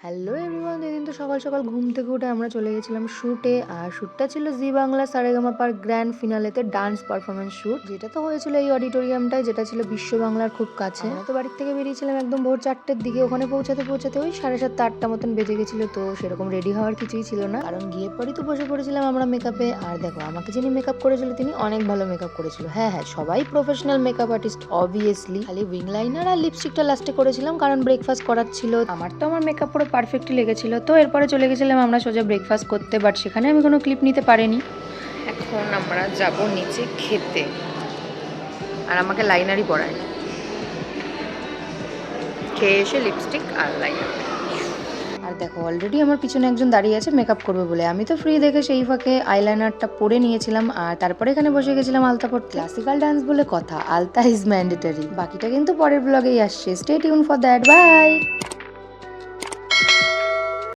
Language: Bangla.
হ্যালো এভরিওয়ান, এদিন তো সকাল সকাল ঘুম থেকে উঠে আমরা চলে গেছিলাম শ্যুটে। আর শ্যুটটা ছিল জি বাংলা সারেগামাপার গ্র্যান্ড ফিনালেতে ডান্স পারফরমেন্স শ্যুট, যেটা তো হয়েছিল এই অডিটোরিয়ামটায়, যেটা ছিল বিশ্ব বাংলার খুব কাছে। আমরা তো বাড়ির থেকে বেরিয়েছিলাম একদম ভোর 4টের দিকে। ওখানে পৌঁছাতে পৌঁছাতে ওই 7:30 8টা মতন বেজে গেছিল। তো সেরকম রেডি হওয়ার কিছুই ছিল না, কারণ গিয়ে পরই তো বসে পড়েছিলাম আমরা মেকআপে। আর দেখো, আমাকে যিনি মেকআপ করেছিল তিনি অনেক ভালো মেকআপ করেছিল। হ্যাঁ হ্যাঁ, সবাই প্রফেশনাল মেকআপ আর্টিস্ট অবভিয়াসলি। খালি উইং লাইনার আর লিপস্টিকটা লাস্টে করেছিলাম, কারণ ব্রেকফাস্ট করার ছিল। আমার তো আমার মেকআপ পুরো পারফেক্টলি লেগেছিল। তো এরপরে চলে গেছিলাম আমরা সোজা ব্রেকফাস্ট করতে, বাট সেখানে আমি কোনো ক্লিপ নিতে পারিনি। এখন আমরা যাব নিচে খেতে, আর আমাকে লাইনারই পরায়, খেয়ে এসে লিপস্টিক আর লাইনার। আর দেখো, অলরেডি আমার পিছনে একজন দাঁড়িয়ে আছে মেকআপ করবে বলে। আমি তো ফ্রি দেখে সেই ফাঁকে আইলাইনারটা পরে নিয়েছিলাম, আর তারপরে এখানে বসে গেছিলাম আলতা পড়তে। ক্লাসিক্যাল ডান্স বলে কথা, আলতা ইজ ম্যান্ডেটরি। বাকিটা কিন্তু পরের ব্লগেই আসছে। Stay tune for that. By.